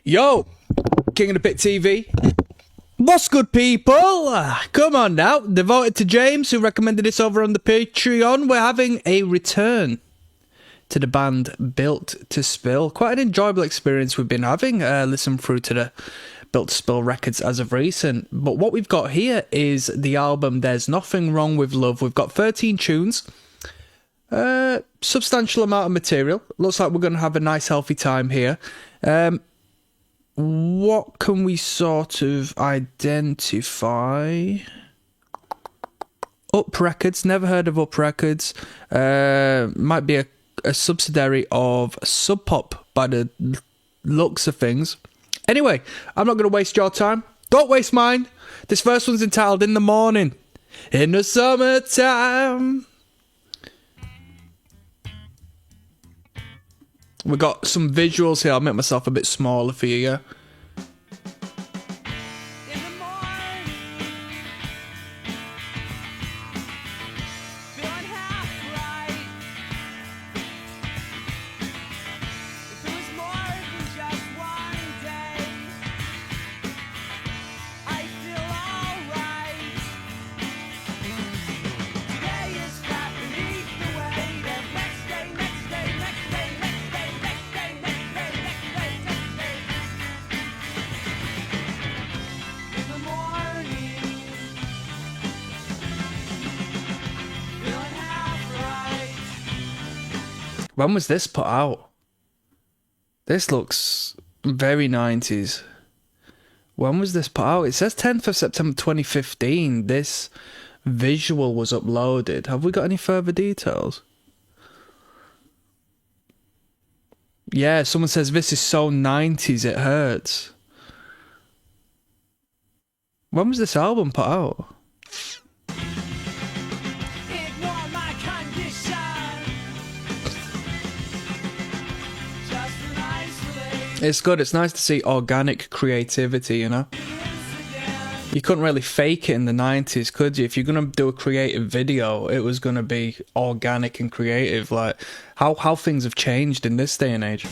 Yo, King of the Pit TV. What's good, people? Come on now. Devoted to James, who recommended this over on the Patreon. We're having a return to the band Built to Spill. Quite an enjoyable experience we've been having. Listen through to the Built to Spill records as of recent. But what we've got here is the album There's Nothing Wrong With Love. We've got 13 tunes. Substantial amount of material. Looks like we're going to have a nice healthy time here. What can we sort of identify? Up Records, never heard of Up Records. Might be a subsidiary of Sub Pop by the looks of things. Anyway, I'm not going to waste your time. Don't waste mine. This first one's entitled In the Morning. In the summertime. We got some visuals here. I'll make myself a bit smaller for you, yeah? When was this put out? This looks very 90s. When was this put out? It says 10th of September 2015. This visual was uploaded. Have we got any further details? Yeah, someone says this is so 90s it hurts. When was this album put out? It's good. It's nice to see organic creativity, you know? You couldn't really fake it in the 90s, could you? If you're going to do a creative video, it was going to be organic and creative. Like, how things have changed in this day and age.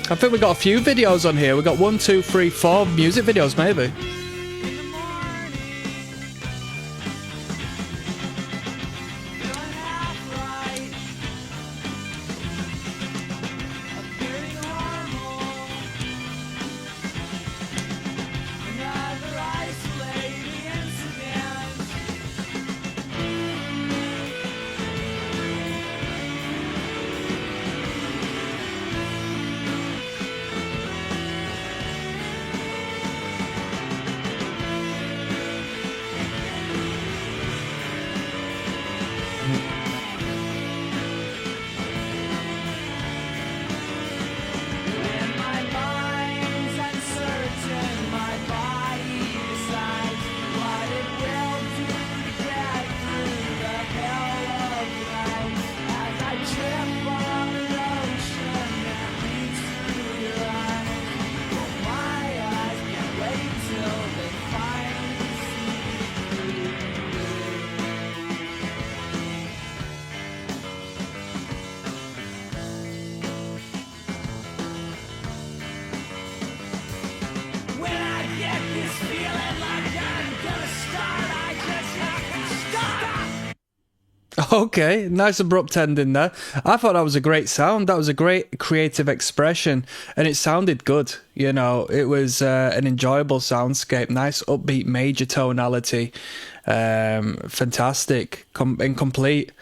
I think we got a few videos on here. We got 1, 2, 3, 4 music videos, maybe. Okay, nice abrupt ending there. I thought that was a great sound. That was a great creative expression, and it sounded good. You know, it was an enjoyable soundscape, nice upbeat major tonality, fantastic, incomplete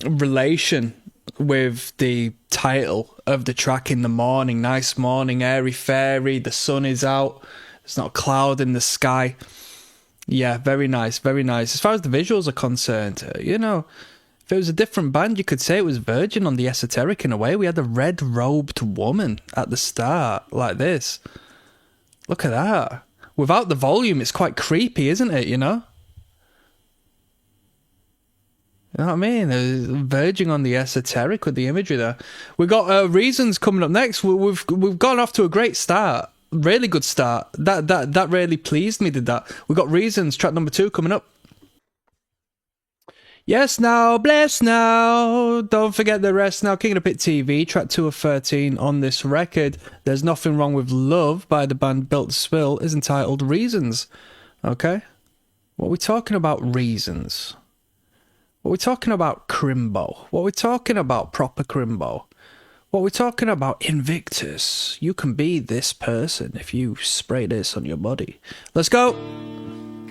relation with the title of the track, In the Morning. Nice morning, airy fairy, the sun is out, there's not a cloud in the sky. Yeah, very nice, very nice. As far as the visuals are concerned, you know, if it was a different band, you could say it was Virgin on the Esoteric in a way. We had a red-robed woman at the start, like this. Look at that. Without the volume, it's quite creepy, isn't it, you know? You know what I mean? Verging on the esoteric with the imagery there. We got Reasons coming up next. We've gone off to a great start. Really good start. That really pleased me, did that. We got Reasons, track number 2 coming up. Yes now, bless now. Don't forget the rest now. King of the Pit TV, track 2 of 13 on this record. There's Nothing Wrong with Love by the band Built to Spill is entitled Reasons. Okay? What are we talking about Reasons? What are we talking about Crimbo? What are we talking about proper Crimbo? What are we talking about Invictus? You can be this person if you spray this on your body. Let's go!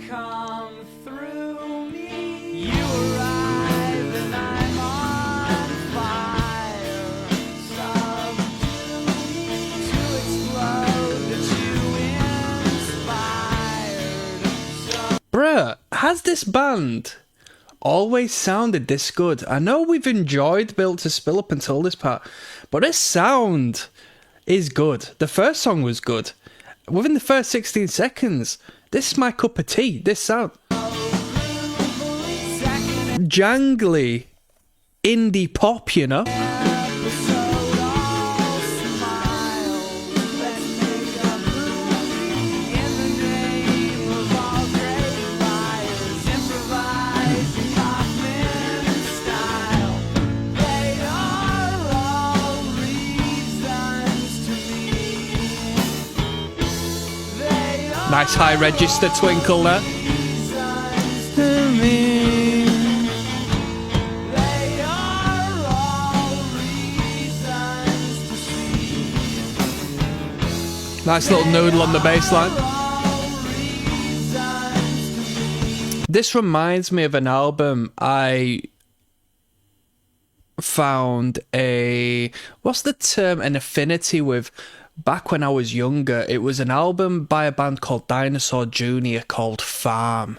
Come through me, you arrive and I'm on fire. Subdue me to explode that you inspired. Bruh, has this band always sounded this good? I know we've enjoyed Built to Spill up until this part, but this sound is good. The first song was good. Within the first 16 seconds, this is my cup of tea. This sound. Jangly indie pop, you know? Nice high register twinkle there. Nice little noodle on the bass line. This reminds me of an album I found what's the term, an affinity with. Back when I was younger, it was an album by a band called Dinosaur Jr. called Farm.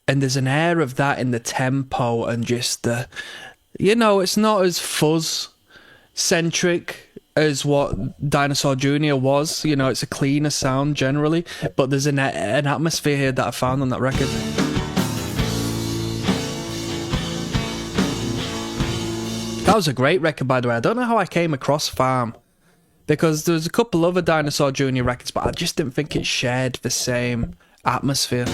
And there's an air of that in the tempo and just the... You know, it's not as fuzz-centric as what Dinosaur Jr. was. You know, it's a cleaner sound generally. But there's an atmosphere here that I found on that record. That was a great record, by the way. I don't know how I came across Farm. Because there's a couple other Dinosaur Jr. records, but I just didn't think it shared the same atmosphere.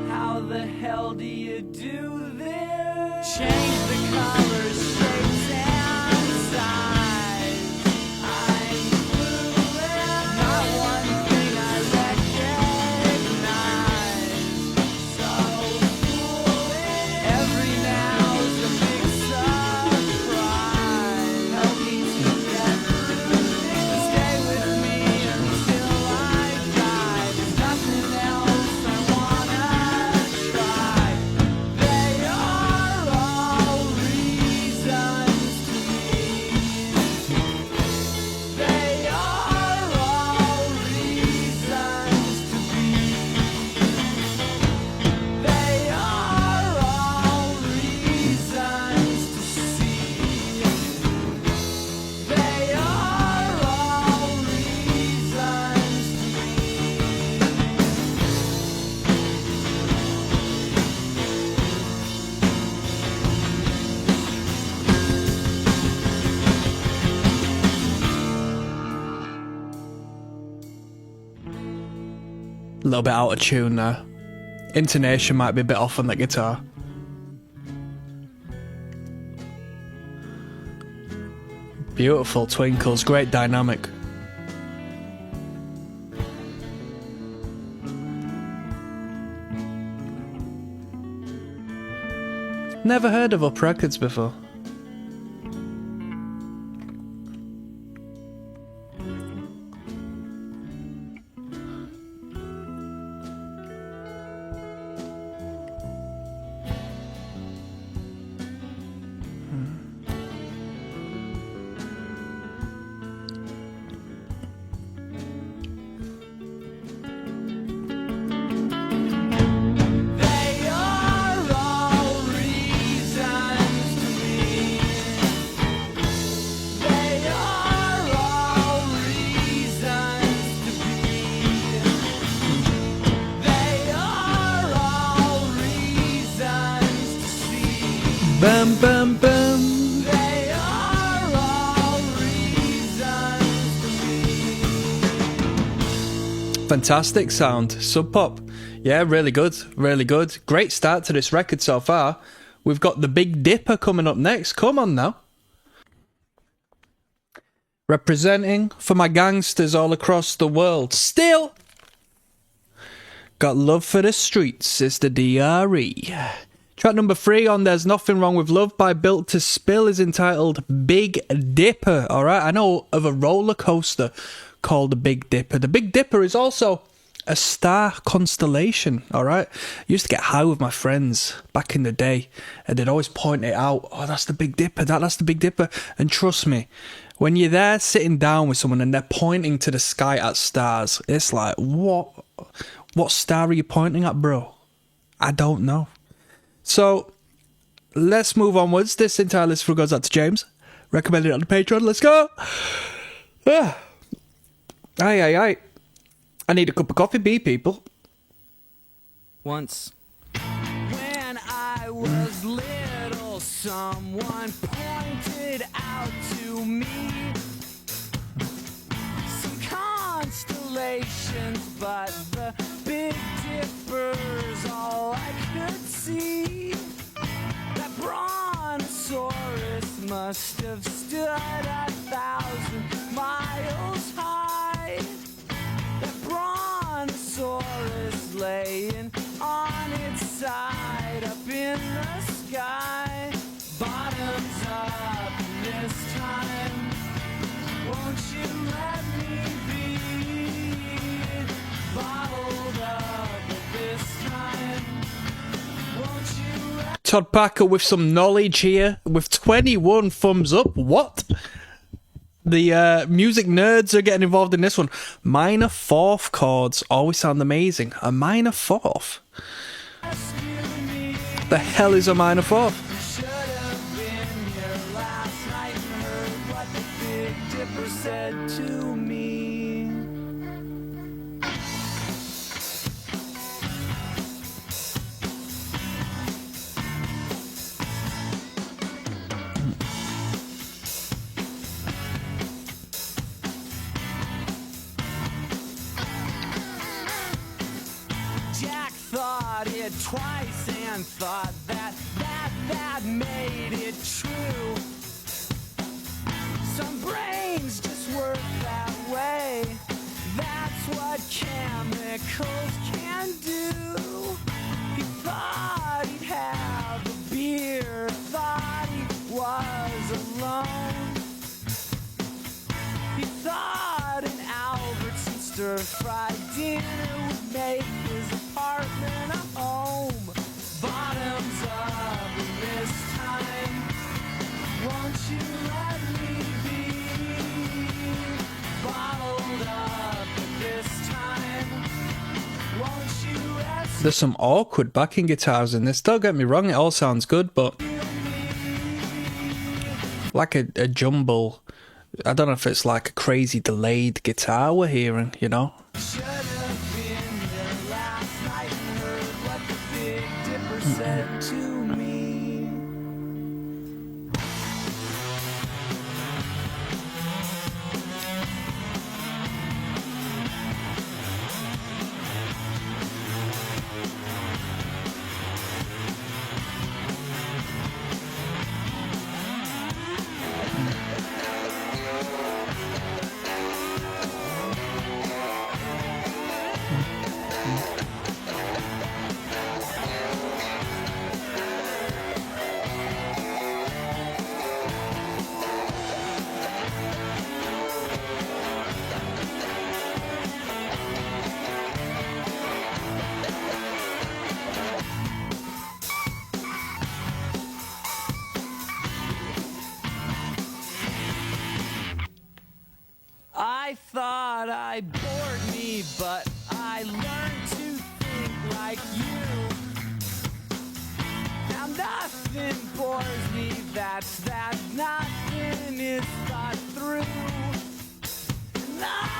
How the hell do you do this? Change the colors, shapes, and size. I'm clueless. Not one thing I recognize. So foolish. Every now's a big surprise. Help me to get through this. Stay with me until I die. There's nothing else I wanna try. They are all reasons to me. They are all reasons to be. They are all reasons to see. They are all reasons to be. A little bit out of tune there. Intonation might be a bit off on the guitar. Beautiful twinkles, great dynamic. Never heard of Up Records before. They are all reasons to be. Bum, bum, bum. They are all reasons to be. Fantastic sound. Sub Pop. Yeah, really good. Really good. Great start to this record so far. We've got the Big Dipper coming up next. Come on now. Representing for my gangsters all across the world. Still got love for the streets. It's the DRE. Track number 3 on There's Nothing Wrong With Love by Built to Spill is entitled Big Dipper. Alright, I know of a roller coaster called the Big Dipper. The Big Dipper is also a star constellation, alright? I used to get high with my friends back in the day, and they'd always point it out. Oh, that's the Big Dipper, that's the Big Dipper. And trust me, when you're there sitting down with someone and they're pointing to the sky at stars, it's like, what star are you pointing at, bro? I don't know. So, let's move onwards. This entire list goes out to James. Recommended it on the Patreon. Let's go! Aye. I need a cup of coffee, people. Once, when I was little, someone pointed out to me some constellations, but the Big Dipper's all I could see. That brontosaurus must have stood 1,000 miles high. That brontosaurus laying on its side up in the sky. Bottoms up this time. Won't you let me be bottled up this time? Won't you let Todd Packer with some knowledge here, with 21 thumbs up. What? The music nerds are getting involved in this one. Minor fourth chords always sound amazing. A minor fourth? The hell is a minor fourth? should have been here last night and heard what the Big Dipper said to me. Jack thought it twice and thought that made it true. Some brains just work that way. That's what chemicals can do. He thought he'd have a beer, thought he was alone. He thought an Albertson stir-fried dinner would make his apartment a home. Bottoms up this time. Won't you let me be bottled up this time? Won't you ask There's some awkward backing guitars in this. Don't get me wrong, it all sounds good, but like a jumble. I don't know if it's like a crazy delayed guitar we're hearing, you know? should have been here last night and heard what the Big Dipper said to me. I thought I bored me, but I learned to think like you. Now nothing bores me, that's that nothing is thought through. And I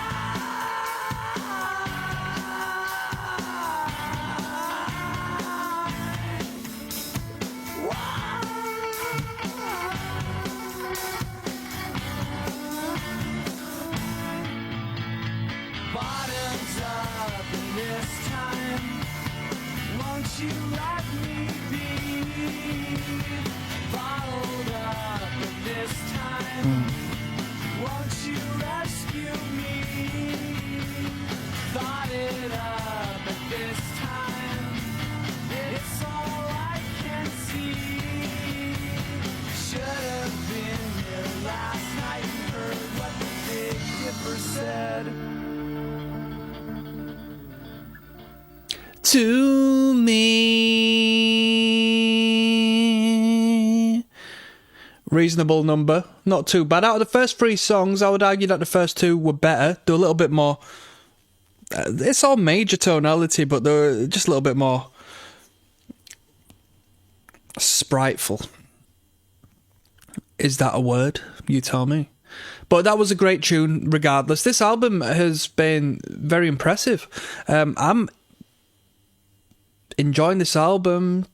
to me. Reasonable number, not too bad. Out of the first 3 songs, I would argue that the first 2 were better. They're a little bit more... it's all major tonality, but they're just a little bit more spriteful. Is that a word? You tell me. But that was a great tune regardless. This album has been very impressive. I'm enjoying this album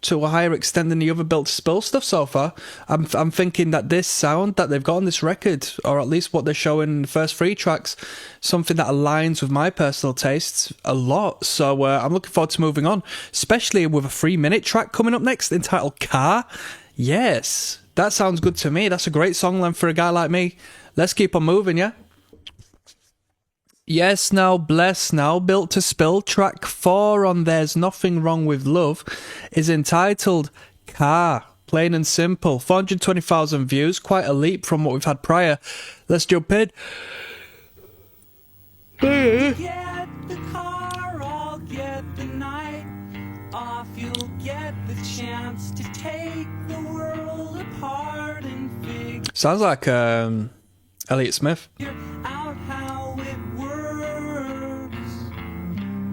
to a higher extent than the other Built to Spill stuff so far. I'm thinking that this sound that they've got on this record, or at least what they're showing in the first 3 tracks, something that aligns with my personal tastes a lot. So I'm looking forward to moving on, especially with a 3-minute track coming up next entitled Car. Yes, that sounds good to me. That's a great song length for a guy like me. Let's keep on moving, yeah? Yes, now bless now, Built to Spill, track 4 on There's Nothing Wrong With Love is entitled Car. Plain and simple. 420,000 views, quite a leap from what we've had prior. Let's jump in. Get the car, I'll get the night off. You'll get the chance to take the world apart and figure Sounds like Elliott Smith. out how it works.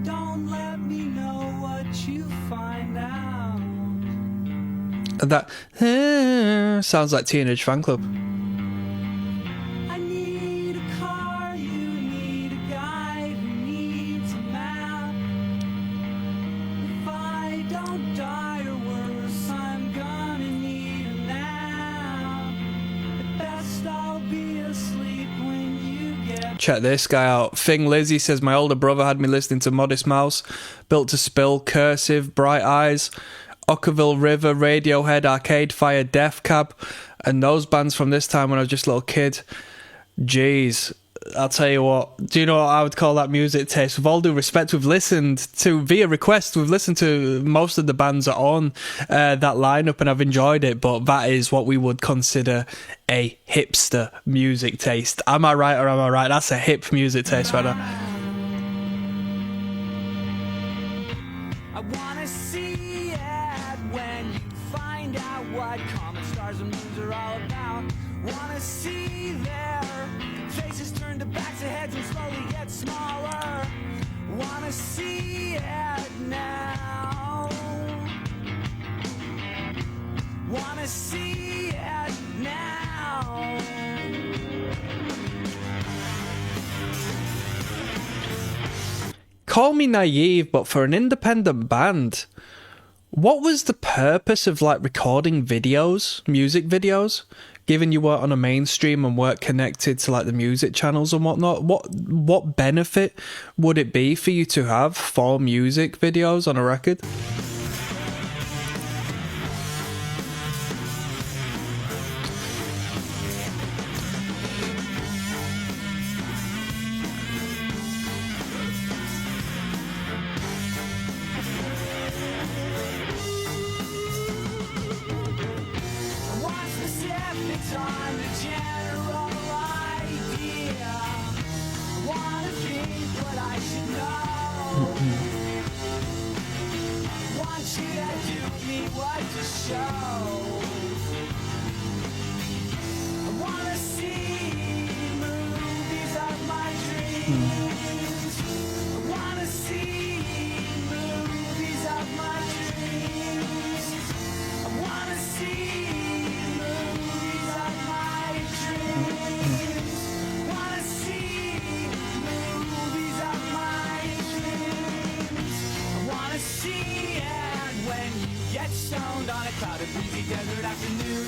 Don't let me know what you find out. And that sounds like Teenage Fan Club. I need a car, you need a guide who needs a map. If I don't die or worse, I'm gonna need a nap. At best I'll be asleep when you get Check this guy out. Thing Lizzie says, my older brother had me listening to Modest Mouse, Built to Spill, Cursive, Bright Eyes, Ockerville River, Radiohead, Arcade Fire, Death Cab, and those bands from this time when I was just a little kid. Jeez, I'll tell you what. Do you know what I would call that music taste? With all due respect, we've listened to, via request, we've listened to most of the bands that are on that lineup and I've enjoyed it, but that is what we would consider a hipster music taste. Am I right or am I right? That's a hip music taste right now. I wanna see it when you find out what common stars and moons are all about. Wanna see their faces turn to backs of heads and slowly get smaller. Wanna see it now. Wanna see it now. Call me naive, but for an independent band, what was the purpose of like recording videos, music videos, given you weren't on a mainstream and weren't connected to like the music channels and whatnot? What benefit would it be for you to have 4 music videos on a record? One specifics on the general idea. Wanna think what I should know. Want you to do me what to show. I wanna see movies of my dreams. I wanna see movies of my dreams. I wanna see movies of my dreams. Wanna see movies of my dreams. I wanna see it when you get stoned on a clouded breezy desert afternoon.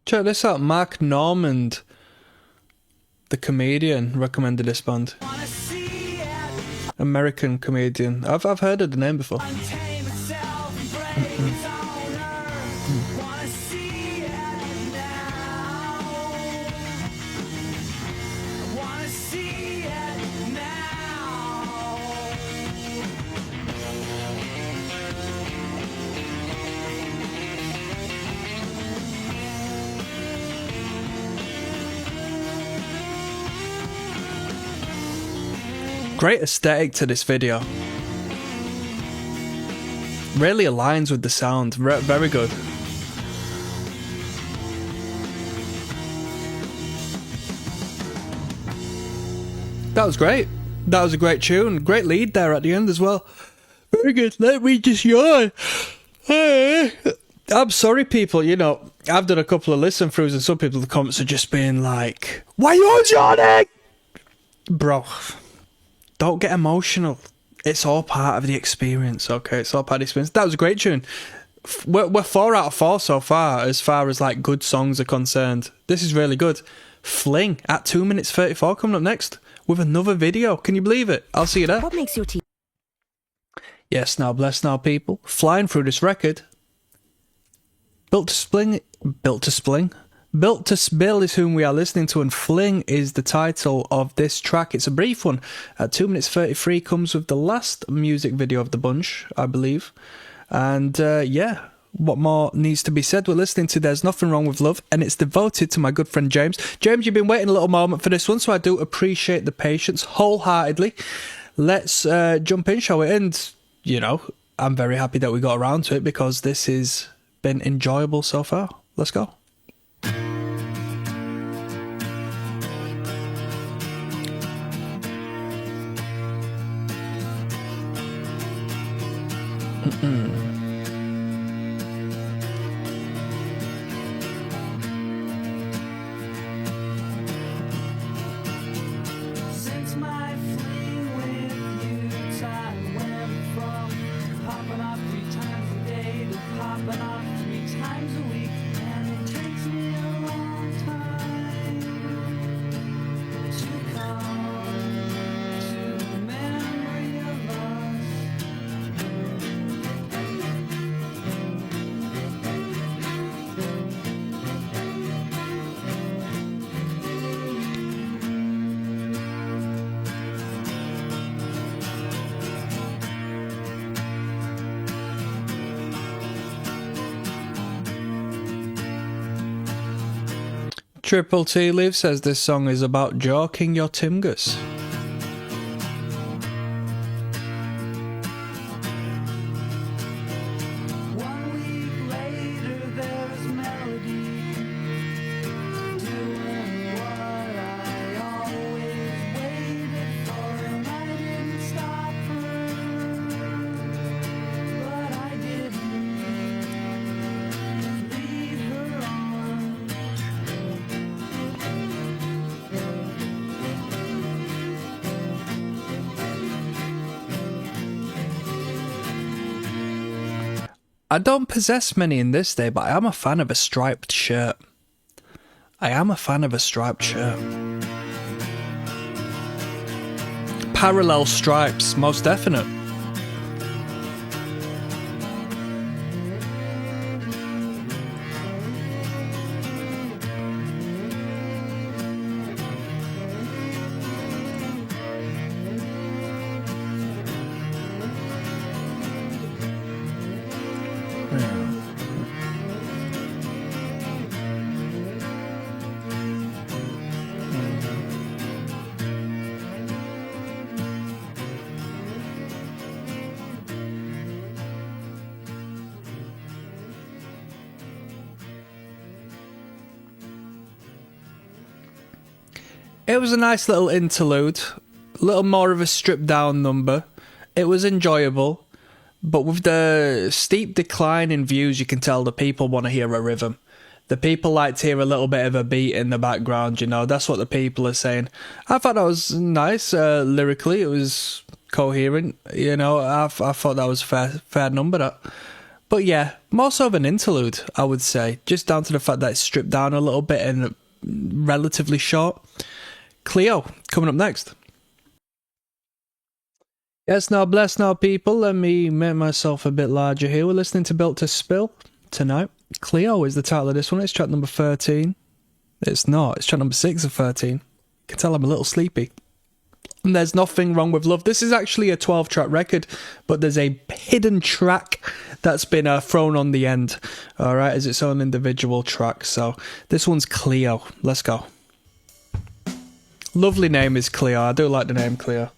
Check this out. Mark Normand, the comedian, recommended this band. Wanna see it American comedian. I've heard of the name before. untame itself and break its owner. Wanna see it now. I wanna see it now. Great aesthetic to this video. Really aligns with the sound. Very good. That was great. That was a great tune. Great lead there at the end as well. Very good. Let me just yawn. I'm sorry, people. You know, I've done a couple of listen throughs, and some people in the comments are just being like, "Why you yawning?" Bro, don't get emotional. It's all part of the experience, okay? It's all part of the experience. That was a great tune. We're 4 out of 4 so far as like good songs are concerned. This is really good. Fling at 2 minutes 34 coming up next with another video. Can you believe it? I'll see you there. What makes your teeth? Yes, now bless now, people. Flying through this record. Built to Spill is whom we are listening to, and Fling is the title of this track. It's a brief one. At 2 minutes 33 comes with the last music video of the bunch, I believe. And yeah, what more needs to be said? We're listening to There's Nothing Wrong With Love, and it's devoted to my good friend James. James, you've been waiting a little moment for this one, so I do appreciate the patience wholeheartedly. Let's jump in, shall we? And, you know, I'm very happy that we got around to it because this has been enjoyable so far. Let's go. Since my fling with you, time went from popping off 3 times a day to popping off 3 times a week, and it takes me a long time to come to the memory of us. Triple T Leaf says this song is about joking your Timgus. One week later, there's Melody doing what I always waited for, and I didn't stop her, but I didn't lead her on. I don't possess many in this day, but I am a fan of a striped shirt. Parallel stripes, most definite. It was a nice little interlude, a little more of a stripped down number. It was enjoyable, but with the steep decline in views, you can tell the people want to hear a rhythm. The people like to hear a little bit of a beat in the background, you know, that's what the people are saying. I thought that was nice, lyrically, it was coherent, you know, I thought that was fair number, that. But yeah, more so of an interlude, I would say, just down to the fact that it's stripped down a little bit and relatively short. Cleo, coming up next. Yes, now bless now, people. Let me make myself a bit larger here. We're listening to Built to Spill tonight. Cleo is the title of this one. It's track number 13. It's not. It's track number 6 of 13. You can tell I'm a little sleepy. And There's Nothing Wrong With Love. This is actually a 12-track record, but there's a hidden track that's been thrown on the end, all right, as its own individual track. So this one's Cleo. Let's go. Lovely name is Cleo. I do like the name Cleo.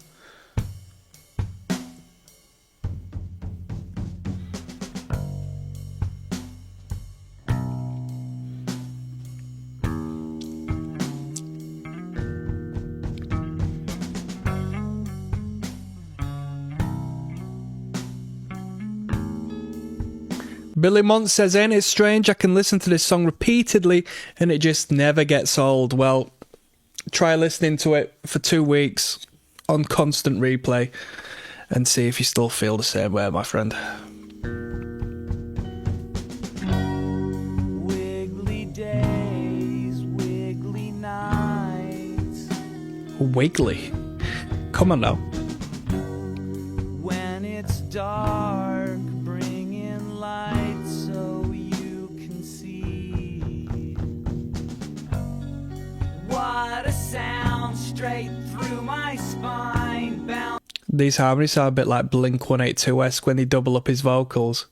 Billy Mont says, ain't it strange? I can listen to this song repeatedly and it just never gets old. Well, try listening to it for 2 weeks on constant replay and see if you still feel the same way, my friend. Wiggly days, wiggly nights. Wiggly. Come on now. When it's dark, bring in light so you can see. What a sound straight through my spine, bound. These harmonies sound a bit like Blink-182-esque when they double up his vocals.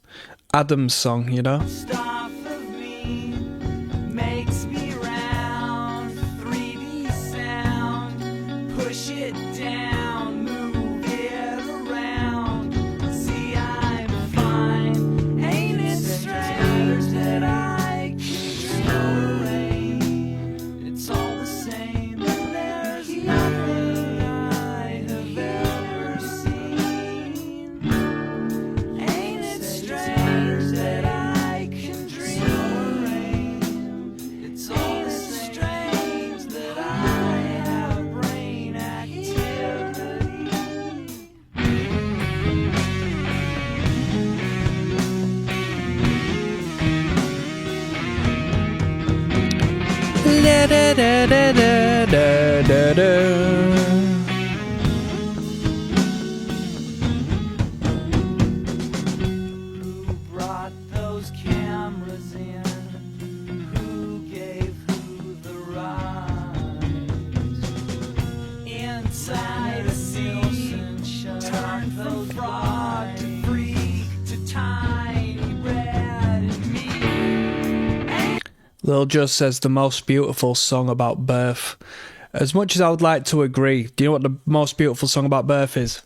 Adam's song, you know? Off of me makes me round. 3D sound, push it down, move it around. See, I'm fine. Ain't it strange that I can tolerate? It's all the same. There's nothing I have ever seen. Ain't it strange that I can dream? It's all strange that I have brain activity. Da, da, da, da, da, da, da. Who brought those cameras in? Who gave who the right? Inside a scene, turned the frog to freak to tiny red and me. Lil Just says the most beautiful song about birth. As much as I would like to agree, do you know what the most beautiful song about birth is?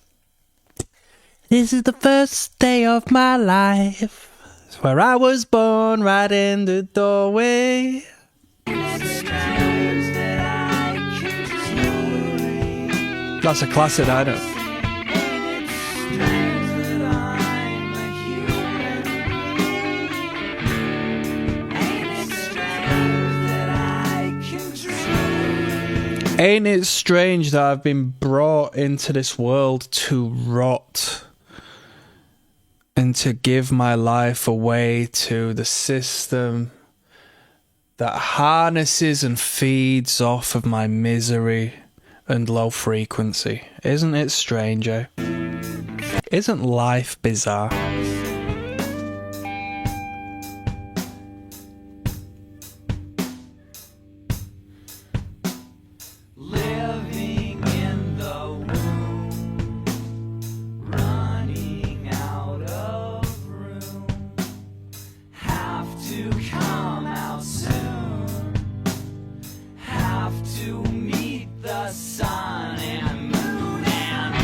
This is the first day of my life. It's where I was born, right in the doorway. That's a classic, I know. Ain't it strange that I've been brought into this world to rot and to give my life away to the system that harnesses and feeds off of my misery and low frequency? Isn't it strange, eh? Isn't life bizarre? Living in the womb, running out of room, have to come out soon, have to meet the sun and moon and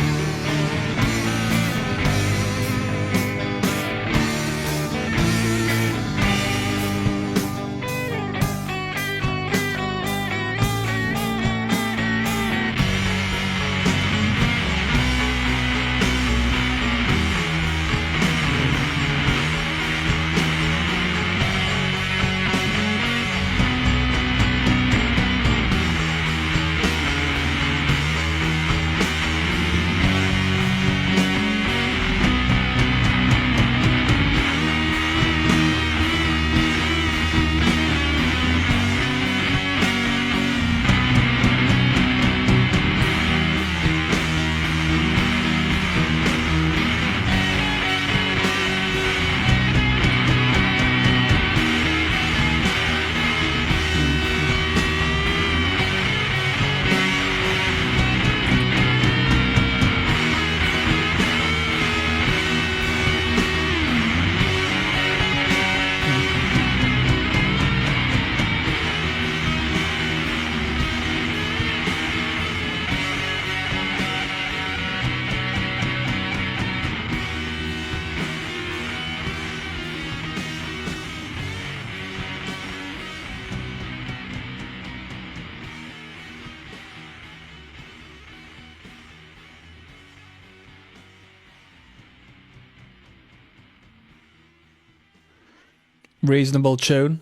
Reasonable tune.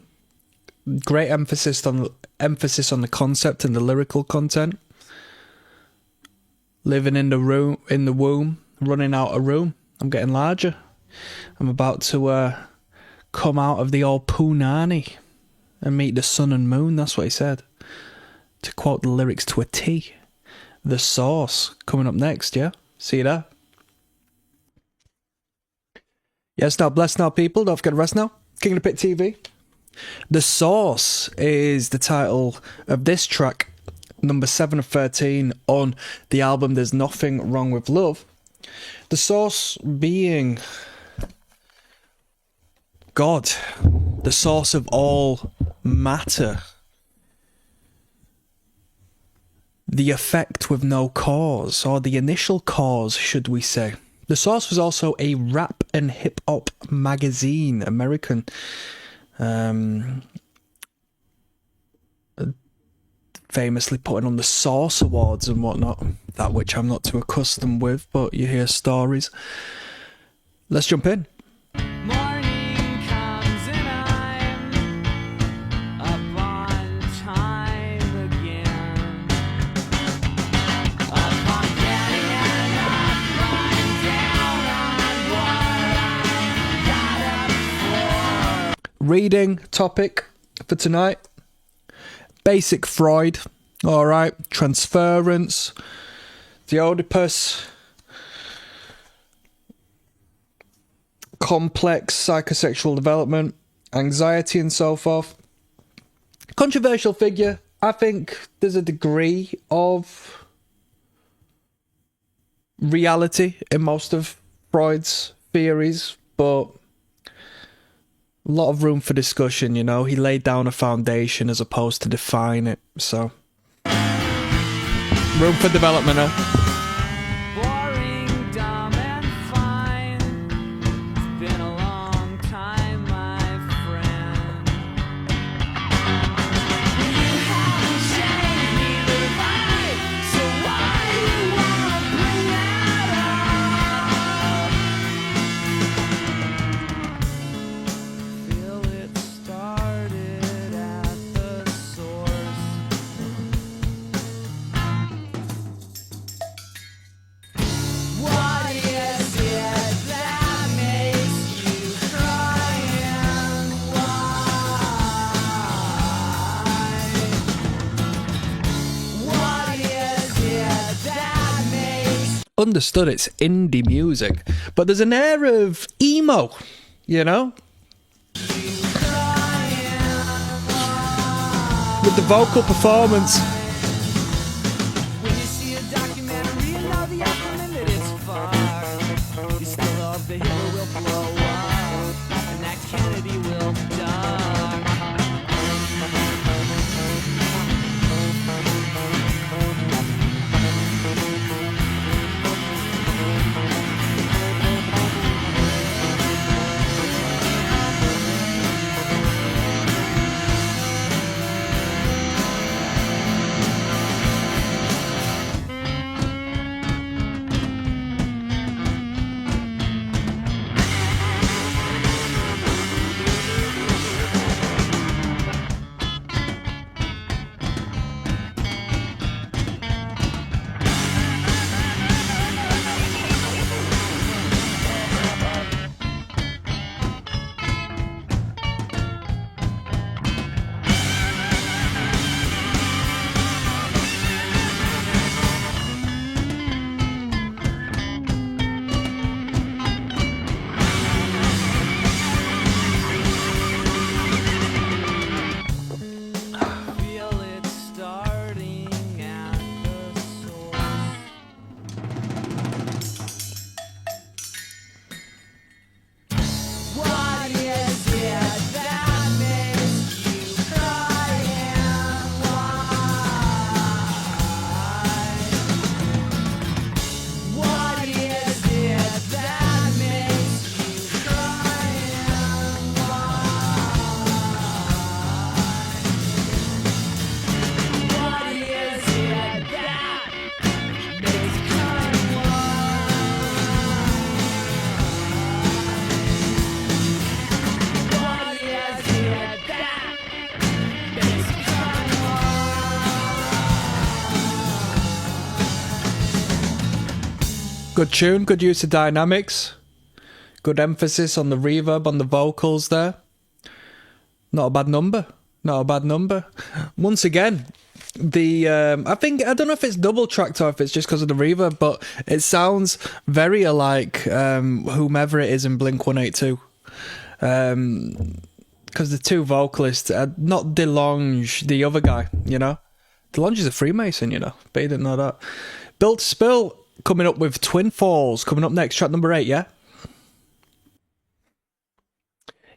Great emphasis on the concept and the lyrical content. Living in the womb, running out of room. I'm getting larger. I'm about to come out of the old punani and meet the sun and moon. That's what he said. To quote the lyrics to a T. The Source coming up next, yeah? See you there. Yes, now, bless now, people. Don't forget to rest now. King of the Pit TV. The Source is the title of this track, number 7 of 13 on the album There's Nothing Wrong With Love. The source being God, the source of all matter. The effect with no cause, or the initial cause, should we say. The Source was also a rap and hip-hop magazine, American. Famously putting on the Source Awards and whatnot. That which I'm not too accustomed with, but you hear stories. Let's jump in. Morning comes and I'm up on time again. Up on getting enough, I'm down on what I got up for. Reading topic for tonight. Basic Freud. Alright. Transference. The Oedipus. Complex psychosexual development. Anxiety and so forth. Controversial figure. I think there's a degree of reality in most of Freud's theories, but a lot of room for discussion, you know. He laid down a foundation as opposed to define it, so room for development, Boring, dumb, and fine. It's been a long time, my friend. You haven't changed, neither have I. So why do you wanna bring that up? Feel it started at the source. What is it that makes you cry and why? What is it that makes Understood it's indie music, but there's an air of emo, you know? you cry and why? With the vocal performance. When you see a documentary and know the outcome that it's far, you still love the hero will blow up and that Kennedy will die. Good tune, good use of dynamics. Good emphasis on the reverb on the vocals there. Not a bad number. Not a bad number. Once again, the I don't know if it's double tracked or if it's just because of the reverb, but it sounds very alike whomever it is in Blink 182. Because the two vocalists are not DeLonge, the other guy, you know. DeLonge is a Freemason, you know, but you didn't know that. Built to Spill coming up with Twin Falls coming up next, track number 8, yeah?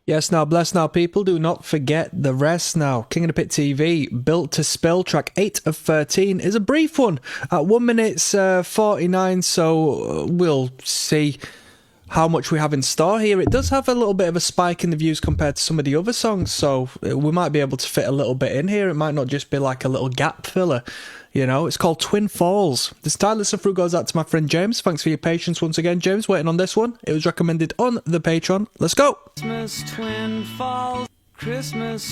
Yes, now, bless now, people. Do not forget the rest now. King of the Pit TV, Built to Spill, track 8 of 13, is a brief one at 1 minute 49, so we'll see how much we have in store here. It does have a little bit of a spike in the views compared to some of the other songs, so we might be able to fit a little bit in here. It might not just be like a little gap filler, you know. It's called Twin Falls. This tireless of fruit goes out to my friend James. Thanks for your patience once again, James, waiting on this one. It was recommended on the Patreon. Let's go! Christmas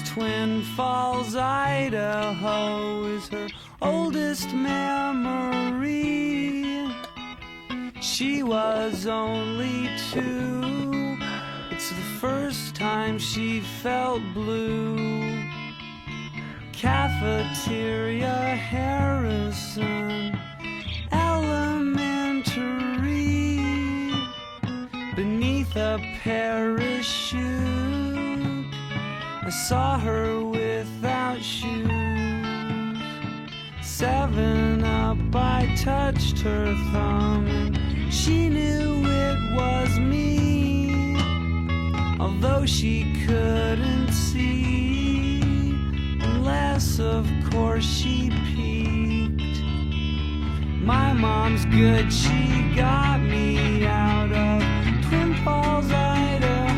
Twin Falls, Idaho is her oldest memory. She was only 2. It's the first time she felt blue. Cafeteria, Harrison Elementary. Beneath a parachute, I saw her without shoes. 7 Up, I touched her thumb and she knew it was me, although she couldn't see, unless of course she peeked. My mom's good, she got me out of Twin Falls, Idaho.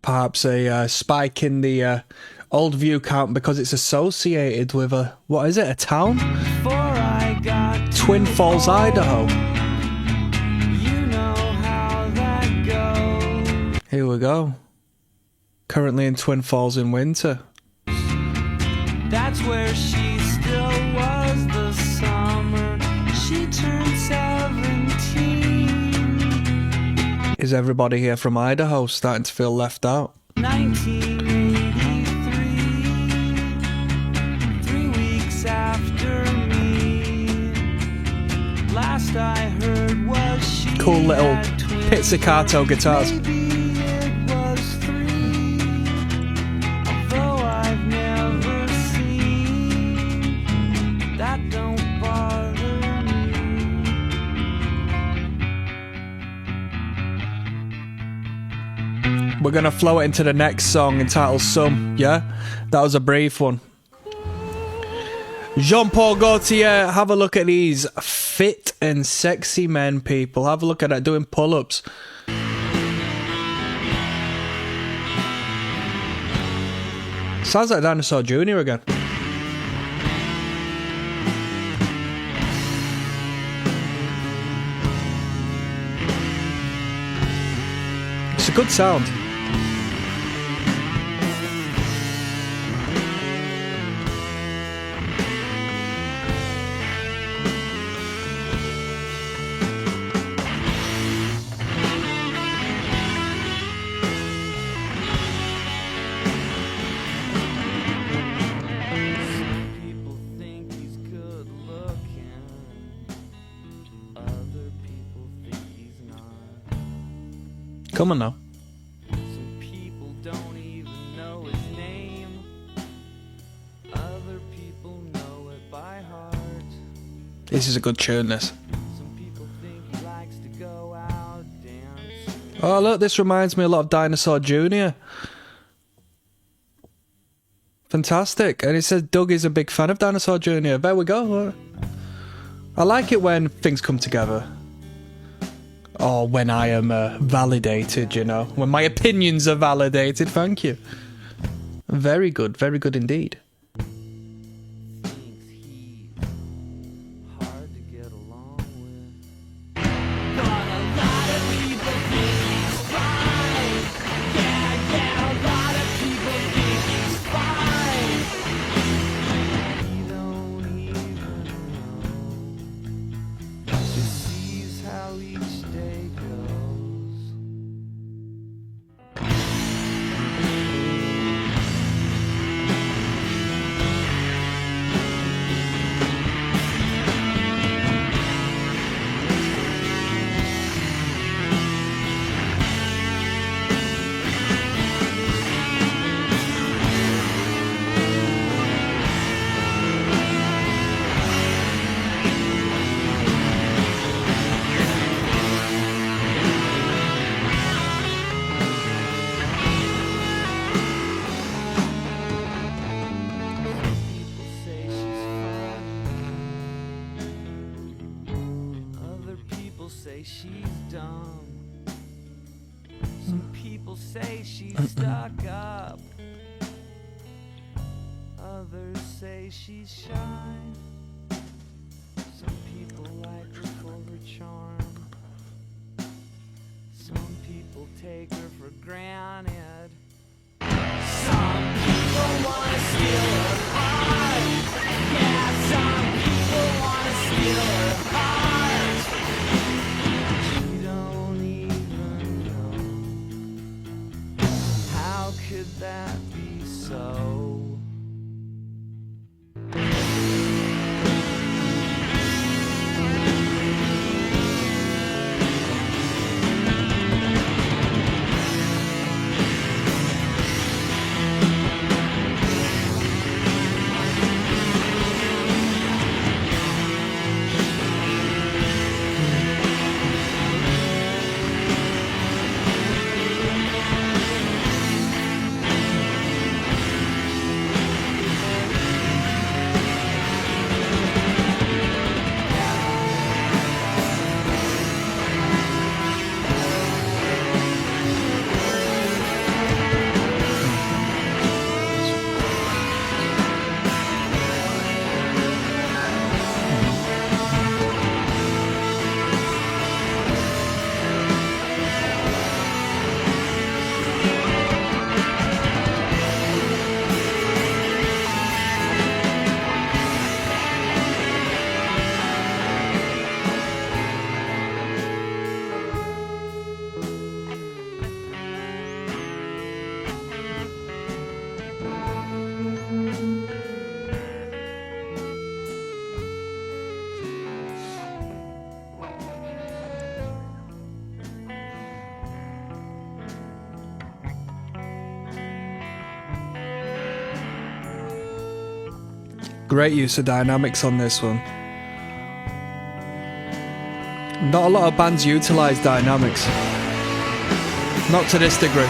Perhaps a spike in the old view count because it's associated with a, what is it, a town? Twin Falls, Idaho. You know how that goes. Here we go. Currently in Twin Falls in winter. That's where she still was the summer she turned 17. Is everybody here from Idaho starting to feel left out? 1983, 3 weeks after me. Last I heard was she Cool little had twins. pizzicato guitars. Maybe it was 3, although I've never seen. That don't bother me. We're going to flow it into the next song entitled Some, yeah? That was a brief one. Jean-Paul Gaultier, have a look at these fit and sexy men, people. Have a look at that, doing pull-ups. Sounds like Dinosaur Jr. again. It's a good sound. People think he's good looking. Other people think he's not. Come on now. Some people don't even know his name. Other people know it by heart. This is a good tune, this. Some people think he likes to go out dancing. Oh, look, this reminds me a lot of Dinosaur Jr. Fantastic. And it says Doug is a big fan of Dinosaur Jr. There we go. I like it when things come together. Or when I am validated, you know. When my opinions are validated. Thank you. Very good indeed. Thinks he's hard to get along with. But a lot of people think he's fine. Yeah, a lot of people think he's fine. He don't even know. Just dumb. Some people say she's stuck up. Others say she's shy. Some people like her for her charm. Some people take her for granted. Some people wanna steal her heart. Yeah, some people wanna steal her heart. You don't even know. How could that be so? Great use of dynamics on this one. Not a lot of bands utilise dynamics. Not to this degree.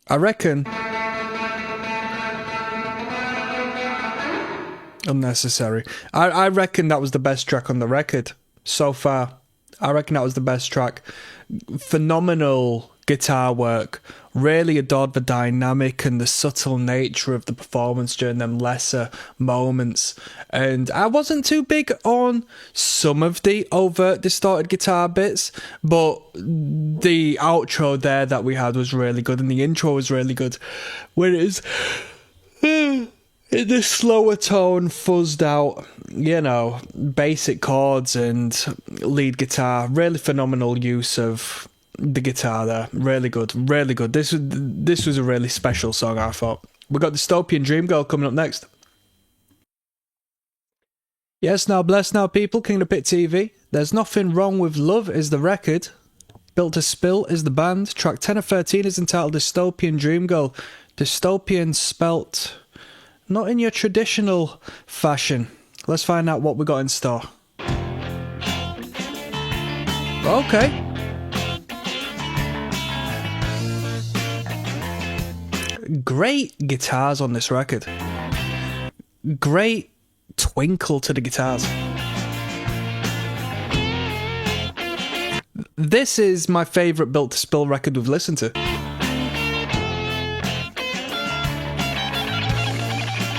I reckon unnecessary. I reckon that was the best track on the record so far. I reckon that was the best track. Phenomenal guitar work. Really adored the dynamic and the subtle nature of the performance during them lesser moments. And I wasn't too big on some of the overt distorted guitar bits, but the outro there that we had was really good, and the intro was really good. Where it is in this slower tone, fuzzed out, basic chords and lead guitar. Really phenomenal use of the guitar there. Really good, really good. This was a really special song, I thought. We got Dystopian Dream Girl coming up next. Yes, now bless now people, King of the Pit TV. There's Nothing Wrong With Love is the record. Built to Spill is the band. Track 10 of 13 is entitled Dystopian Dream Girl. Dystopian spelt not in your traditional fashion. Let's find out what we got in store. Okay. Great guitars on this record. Great twinkle to the guitars. This is my favourite Built to Spill record we've listened to.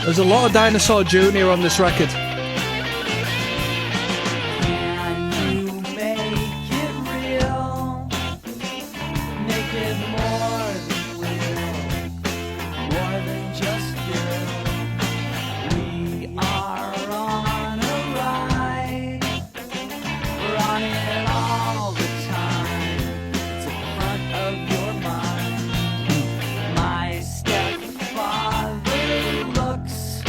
There's a lot of Dinosaur Jr. on this record. Can you make it real? Make it more than real, more than just good. We are on a ride. We're on it all the time. It's in front of your mind. My stepfather looks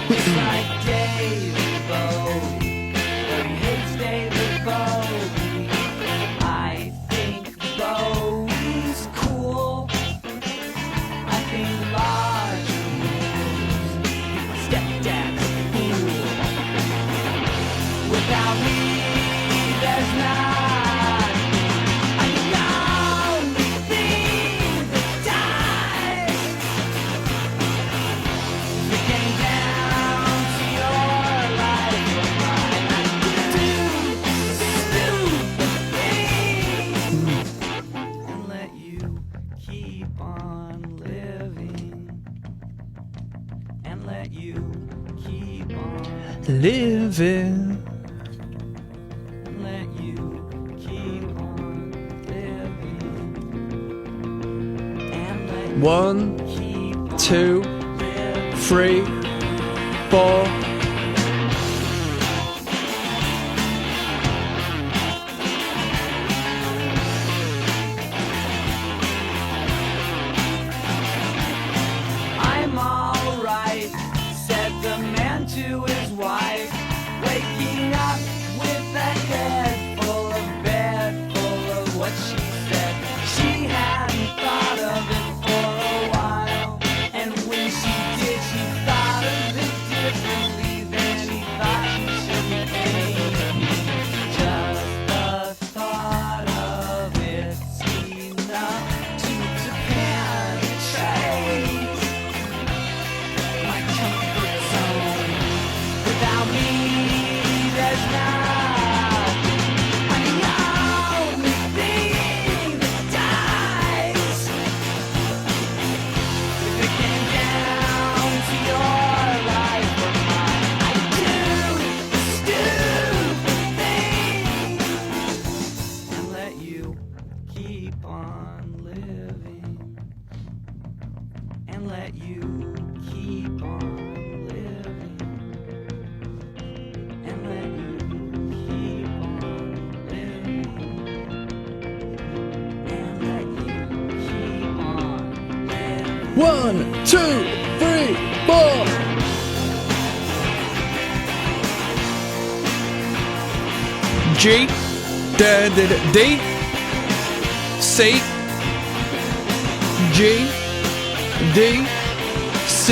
just like David Bowie, but he hates David Bowie. I think Bowie's cool. I think larger rules. My stepdad's a fool. Without me, there's not. I'm the only thing that dies. It came down to your life or mine. I do stupid things and let you keep on living. And let you keep on Living. and let you keep on living. And let you 1, keep on 2, living. 3, 4. I'm alright, said the man to his wife, waking up with a head full of bed, full of what she said. She hadn't thought of it for a while, and when she did, she thought of it differently than he thought she should be thinking. Just the thought of it's enough to penetrate my comfort zone. Without me, there's nothing. I'm the only thing that dies. If it came down to your life or mine, I'd do stupid things and let you keep on living. And let you keep on living. And let you keep on living. And let you keep on living. 1, 2, 3, 4. G, D, C, G, D, C.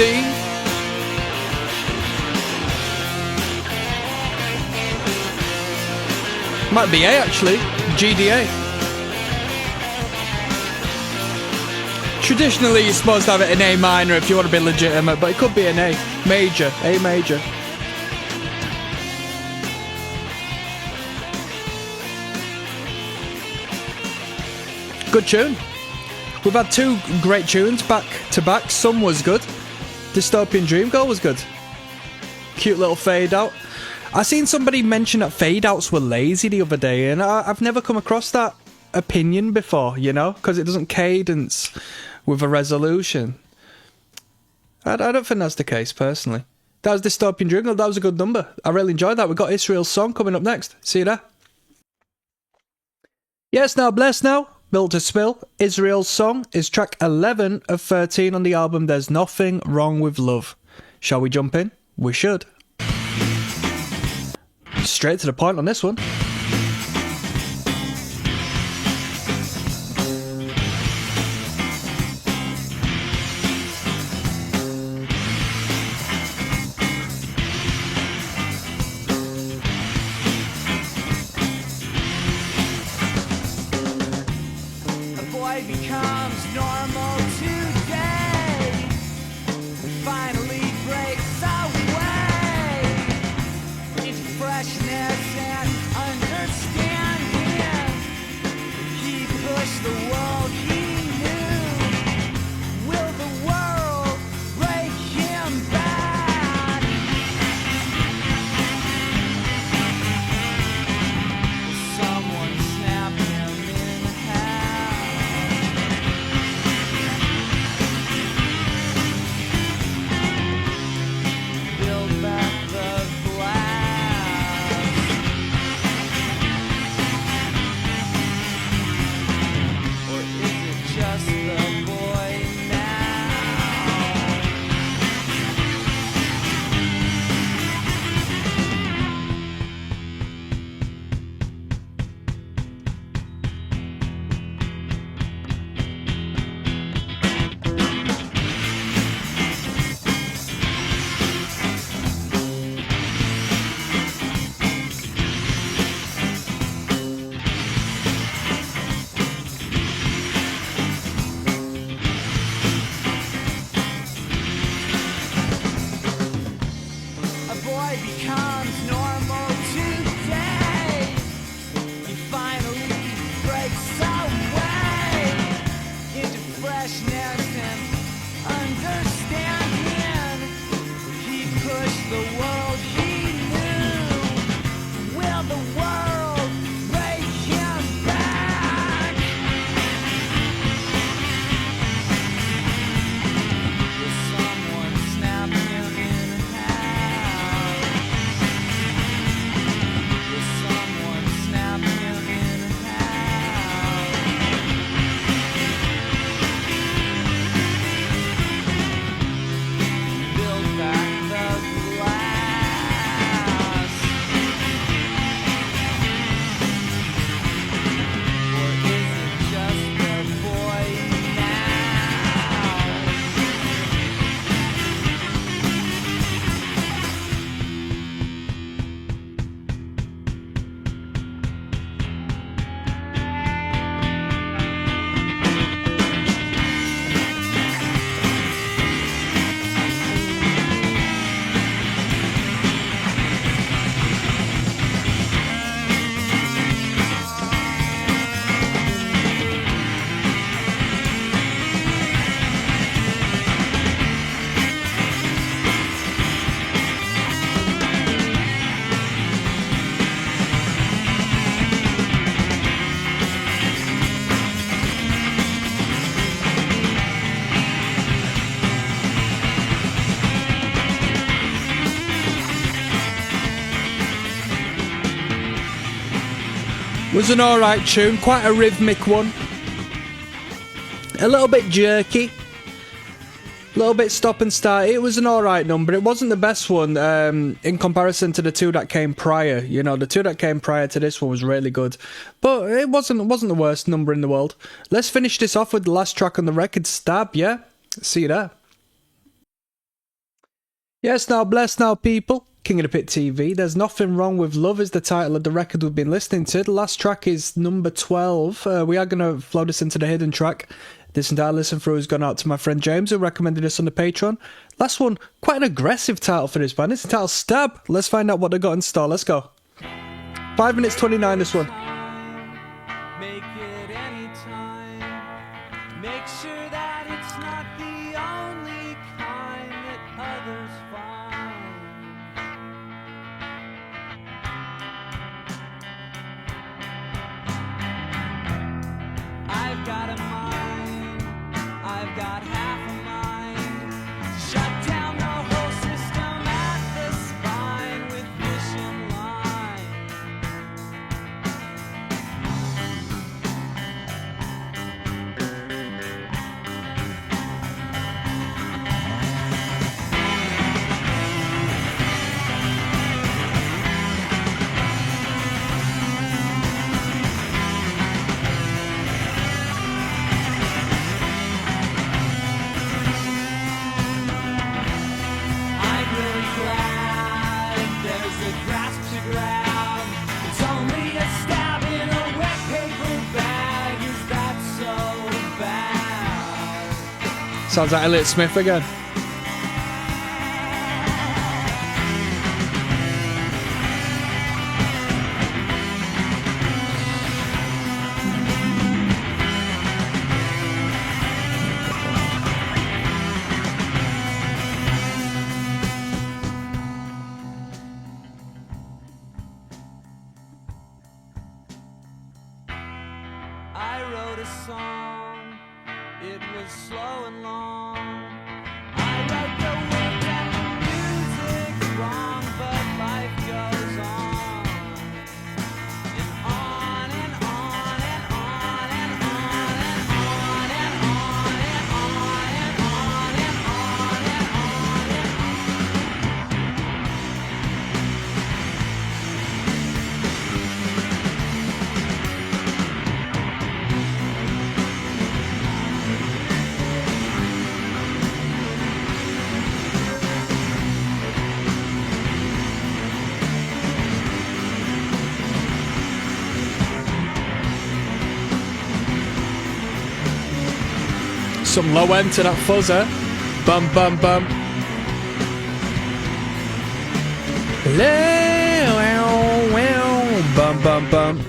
Might be A actually, GDA. Traditionally, you're supposed to have it in A minor if you want to be legitimate, but it could be an A major, A major. Good tune. We've had two great tunes back to back. Some was good. Dystopian Dream Girl was good. Cute little fade out. I seen somebody mention that fade outs were lazy the other day, and I've never come across that opinion before, you know, because it doesn't cadence with a resolution. I don't think that's the case, personally. That was Dystopian Dream Girl. That was a good number. I really enjoyed that. We've got Israel's song coming up next. See you there. Yes, now bless now. Built to Spill. Israel's song is track 11 of 13 on the album There's Nothing Wrong With Love. Shall we jump in? We should. Straight to the point on this one. Becomes normal today. Finally breaks away into freshness and understanding. Was an alright tune, quite a rhythmic one. A little bit jerky. A little bit stop and start. It was an alright number. It wasn't the best one in comparison to the two that came prior. You know, the two that came prior to this one was really good. But it wasn't the worst number in the world. Let's finish this off with the last track on the record, Stab, yeah? See you there. Yes, now bless now, people. King of the Pit TV. There's Nothing Wrong with Love is the title of the record we've been listening to. The last track is number 12. We are going to flow this into the hidden track. This entire listen through has gone out to my friend James, who recommended this on the Patreon. Last one, quite an aggressive title for this band. It's entitled Stab. Let's find out what they got in store. Let's go. 5 minutes 29, this one. Make it anytime. Make sure that it's not the only kind that others find. I've got a mind, I've got half a mind. Shut down the whole system at the spine with vision lines. I'm really glad there's a grasp to grab. It's only a stab in a wet paper bag. Is that so bad? Sounds like Elliott Smith again. I wrote a song, it was slow and long. I wrote the wind and the music's wrong, but life goes on. And on and on and on and on and on and on and on and on and on and on and on. Some low end to that fuzzer. Bum bum bum. Bum bum bum.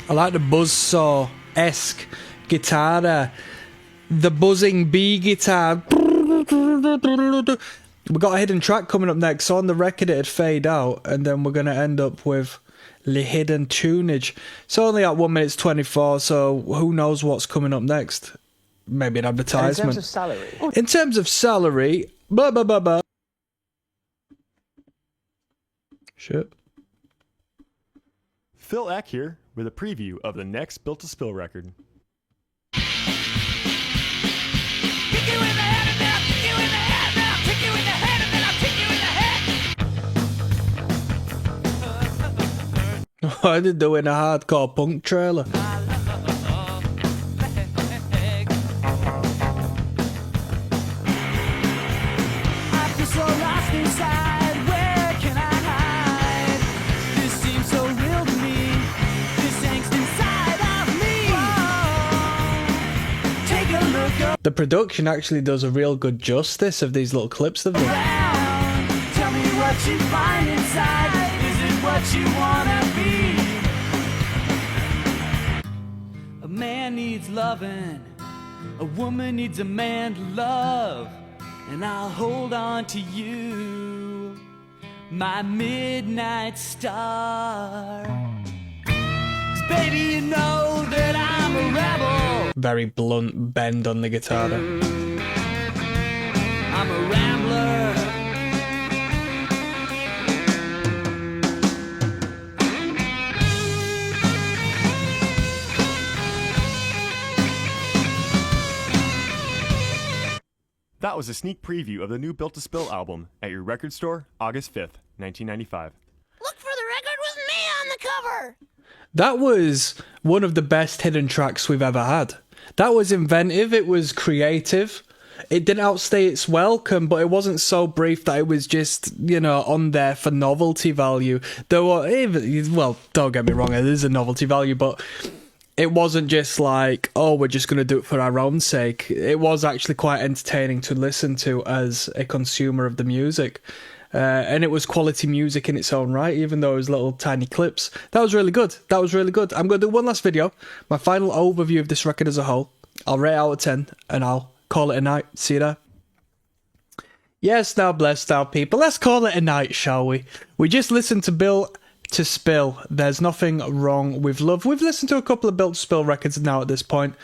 I like the buzzsaw-esque guitar there. The buzzing B guitar. We got a hidden track coming up next. So on the record it'd fade out, and then we're going to end up with the hidden tunage. It's only at 1 minute 24, so who knows what's coming up next. Maybe an advertisement. In terms of salary? In terms of salary, blah, blah, blah, blah. Shit. Phil Eck here with a preview of the next Built to Spill record. Kick you in the head and then I'll kick you in the head and then I'll kick you in the head and then I'll kick you in the head. I did do in a hardcore punk trailer. I feel so lost inside. Where can I hide? This seems so real to me. This angst inside of me. Whoa. Take a look The production actually does a real good justice of these little clips they've done. around. Tell me what you find inside. Is it what you wanna be? A man needs loving. A woman needs a man to love. And I'll hold on to you, my midnight star. 'Cause baby, you know that I'm a rebel. Very blunt bend on the guitar there. I'm a rambler. That was a sneak preview of the new Built to Spill album at your record store, August 5th, 1995. Look for the record with me on the cover. That was one of the best hidden tracks we've ever had. That was inventive, it was creative. It didn't outstay its welcome, but it wasn't so brief that it was just, you know, on there for novelty value. There were even, well, don't get me wrong, it is a novelty value, but it wasn't just like, oh, we're just going to do it for our own sake. It was actually quite entertaining to listen to as a consumer of the music. And it was quality music in its own right, even though it was little tiny clips. That was really good. That was really good. I'm going to do one last video, my final overview of this record as a whole. I'll rate out of 10, and I'll call it a night. See you there. Yes, now blessed our people. Let's call it a night, shall we? We just listened to Built to Spill. There's nothing wrong with love. We've listened to a couple of Built to Spill records now at this point,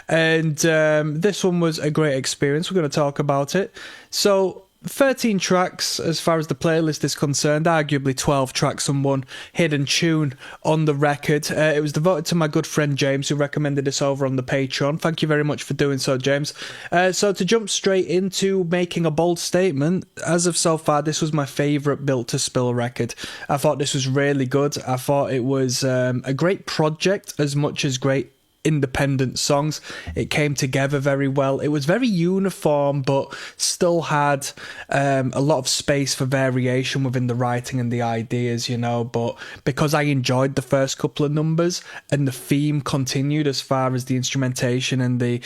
and this one was a great experience. We're going to talk about it. So 13 tracks as far as the playlist is concerned, arguably 12 tracks and one hidden tune on the record. It was devoted to my good friend James, who recommended this over on the Patreon. Thank you very much for doing so, James. So to jump straight into making a bold statement, as of so far, this was my favourite Built to Spill record. I thought this was really good. I thought it was a great project as much as great independent songs. It came together very well. It was very uniform, but still had a lot of space for variation within the writing and the ideas, you know. But because I enjoyed the first couple of numbers and the theme continued as far as the instrumentation and the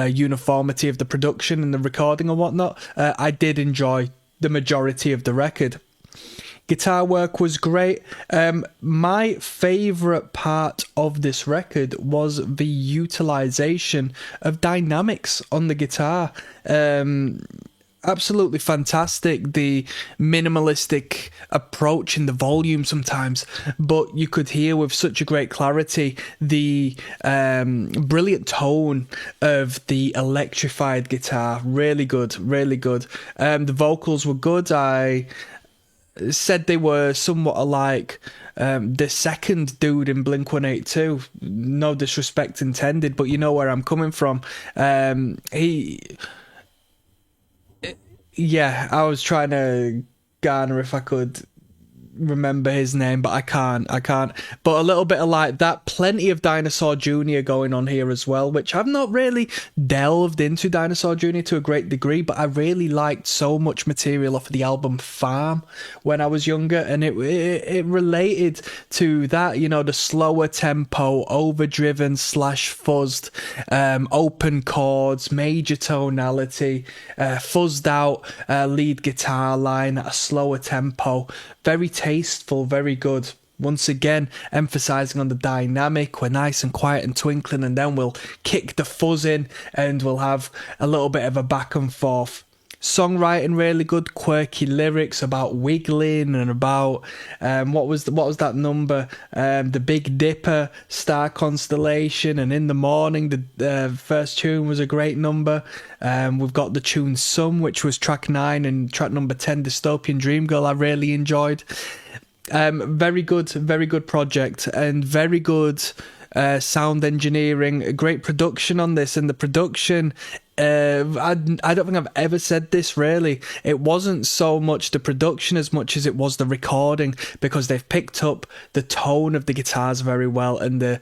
uniformity of the production and the recording and whatnot, I did enjoy the majority of the record. Guitar work was great. My favourite part of this record was the utilisation of dynamics on the guitar. Absolutely fantastic. The minimalistic approach in the volume sometimes, but you could hear with such a great clarity the brilliant tone of the electrified guitar. Really good, really good. The vocals were good. I said they were somewhat alike the second dude in Blink-182. No disrespect intended, but you know where I'm coming from. Yeah, I was trying to garner if I could remember his name, but I can't. But a little bit of like that, plenty of Dinosaur Jr. going on here as well, which I've not really delved into Dinosaur Jr. to a great degree, but I really liked so much material off of the album Farm when I was younger, and it related to that, you know, the slower tempo, overdriven / fuzzed, open chords, major tonality, fuzzed out lead guitar line at a slower tempo. Very tasteful, very good. Once again, emphasising on the dynamic. We're nice and quiet and twinkling, and then we'll kick the fuzz in and we'll have a little bit of a back and forth. Songwriting really good, quirky lyrics about wiggling and about what was that number? The Big Dipper, Star Constellation, and In the Morning. The first tune was a great number. We've got the tune Some, which was track 9, and track number 10, Dystopian Dream Girl, I really enjoyed. Very good project, and very good sound engineering, great production on this. And the production, I don't think I've ever said this really, it wasn't so much the production as much as it was the recording, because they've picked up the tone of the guitars very well, and the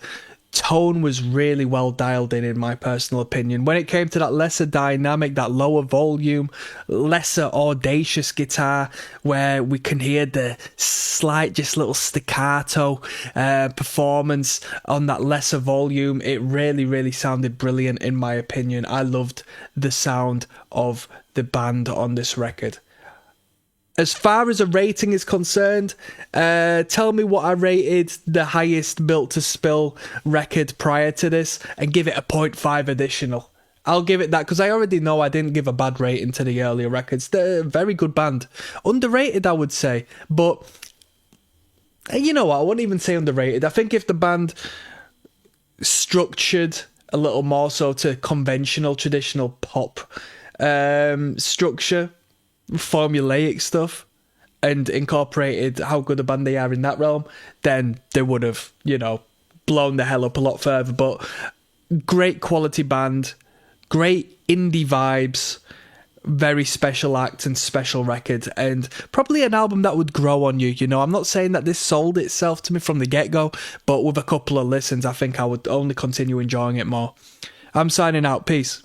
tone was really well dialed in my personal opinion. When it came to that lesser dynamic, that lower volume, lesser audacious guitar, where we can hear the slight, just little staccato performance on that lesser volume, it really sounded brilliant in my opinion. I loved the sound of the band on this record. As far as a rating is concerned, tell me what I rated the highest Built to Spill record prior to this, and give it a 0.5 additional. I'll give it that, because I already know I didn't give a bad rating to the earlier records. They're a very good band. Underrated, I would say. But, you know what, I wouldn't even say underrated. I think if the band structured a little more so to conventional, traditional pop structure, formulaic stuff, and incorporated how good a band they are in that realm, then they would have, blown the hell up a lot further. But great quality band, great indie vibes, very special act and special record, and probably an album that would grow on you. I'm not saying that this sold itself to me from the get-go, but with a couple of listens, I think I would only continue enjoying it more. I'm signing out. Peace.